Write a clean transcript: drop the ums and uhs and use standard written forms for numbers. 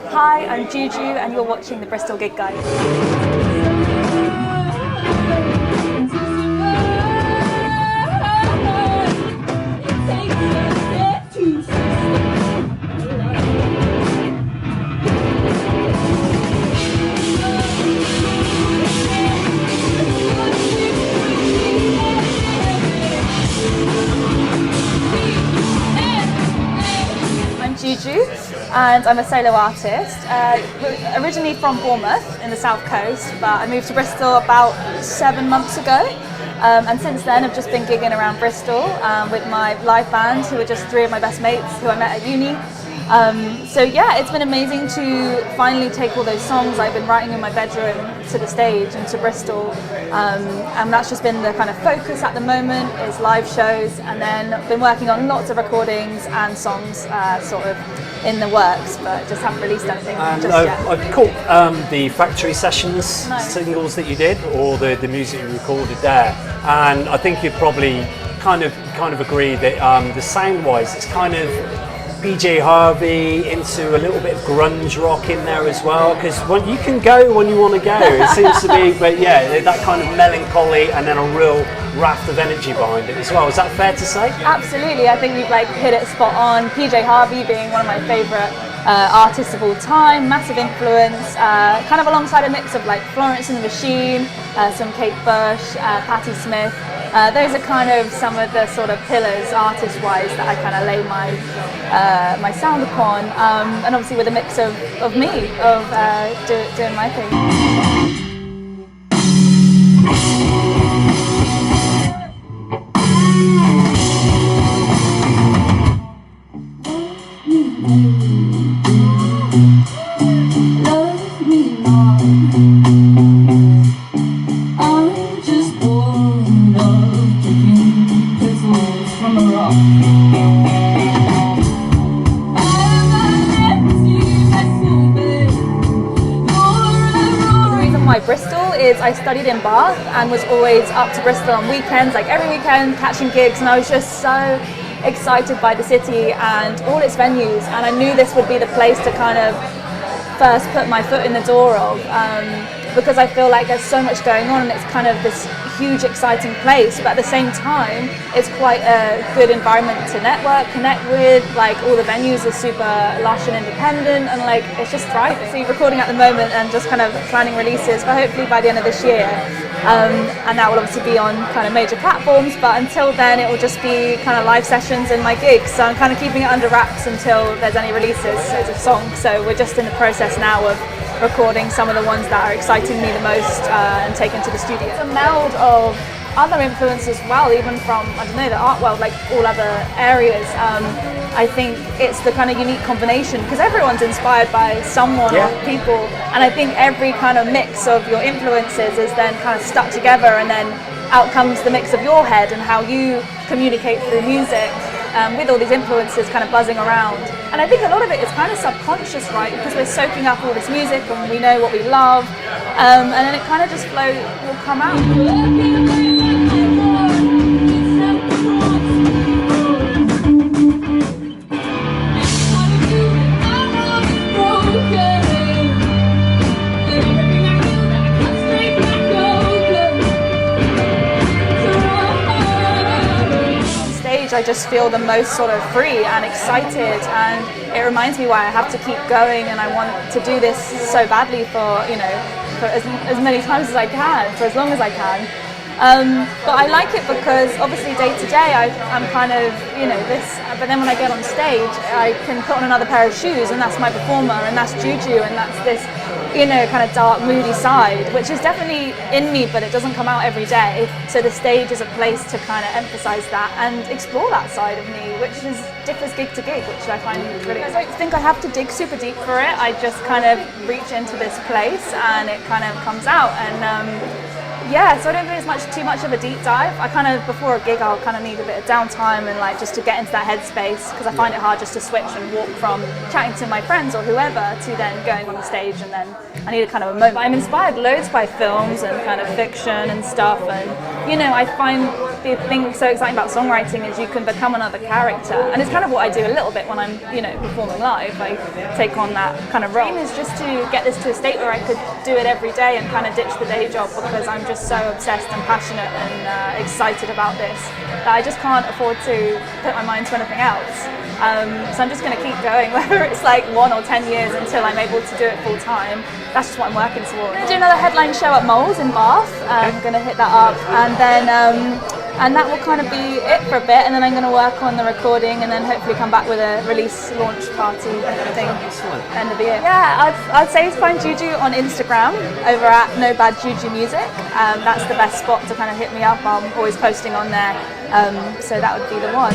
Hi, I'm Juju and you're watching the Bristol Gig Guide. Juju, and I'm a solo artist. Originally from Bournemouth in the south coast, but I moved to Bristol about 7 months ago. And since then I've just been gigging around Bristol with my live band, who are just 3 of my best mates who I met at uni. So yeah, it's been amazing to finally take all those songs I've been writing in my bedroom to the stage and to Bristol, and that's just been the kind of focus at the moment, is live shows, and then I've been working on lots of recordings and songs sort of in the works, but just haven't released anything just yet. I've caught the factory sessions singles that you did, or the music you recorded there, and I think you'd probably kind of agree that the sound-wise it's kind of PJ Harvey into a little bit of grunge rock in there as well, because you can go when you want to go, it seems to be, but yeah, that kind of melancholy and then a real raft of energy behind it as well. Is that fair to say? Absolutely, I think you've hit it spot on. PJ Harvey being one of my favourite artists of all time, massive influence, kind of alongside a mix of Florence and the Machine, some Kate Bush, Patti Smith. Those are kind of some of the sort of pillars artist-wise that I kind of lay my sound upon, and obviously with a mix of me, doing my thing. Bristol is I studied in Bath and was always up to Bristol on weekends, every weekend catching gigs, and I was just so excited by the city and all its venues, and I knew this would be the place to kind of first put my foot in the door of, because I feel like there's so much going on and it's kind of this huge exciting place, but at the same time it's quite a good environment to network, connect with, all the venues are super lush and independent, and it's just thriving. So you're recording at the moment and just kind of planning releases for hopefully by the end of this year, and that will obviously be on kind of major platforms, but until then it will just be kind of live sessions and my gigs, so I'm kind of keeping it under wraps until there's any releases of songs. So we're just in the process now of recording some of the ones that are exciting me the most and taken to the studio. It's a meld of other influences as well, even from, the art world, all other areas. I think it's the kind of unique combination, because everyone's inspired by someone or people, and I think every kind of mix of your influences is then kind of stuck together, and then out comes the mix of your head and how you communicate through music. With all these influences kind of buzzing around. And I think a lot of it is kind of subconscious, right? Because we're soaking up all this music and we know what we love, and then it kind of just will come out. I just feel the most sort of free and excited, and it reminds me why I have to keep going, and I want to do this so badly for as many times as I can, for as long as I can. But I like it because obviously day to day I'm kind of this, but then when I get on stage I can put on another pair of shoes, and that's my performer, and that's Juju, and that's this kind of dark, moody side, which is definitely in me, but it doesn't come out every day. So the stage is a place to kind of emphasize that and explore that side of me, which differs gig to gig, which I find really exciting. I don't think I have to dig super deep for it. I just kind of reach into this place and it kind of comes out, and so I don't think it's too much of a deep dive. I kind of, before a gig, I'll kind of need a bit of downtime and just to get into that headspace, because I find it hard just to switch and walk from chatting to my friends or whoever to then going on the stage, and then I need a kind of a moment. I'm inspired loads by films and kind of fiction and stuff, and I find the thing so exciting about songwriting is you can become another character, and it's kind of what I do a little bit when I'm, you know, performing live. I take on that kind of role. Is just to get this to a state where I could do it every day and kind of ditch the day job, because I'm just so obsessed and passionate and excited about this that I just can't afford to put my mind to anything else. So I'm just going to keep going, whether it's like 1 or 10 years until I'm able to do it full time. That's just what I'm working towards. I'm going to do another headline show at Moles in Bath. I'm going to hit that up, and then and that will kind of be it for a bit, and then I'm going to work on the recording, and then hopefully come back with a release launch party thing end of the year. Yeah, I'd say find Juju on Instagram over at No Bad Juju Music. That's the best spot to kind of hit me up. I'm always posting on there, so that would be the one.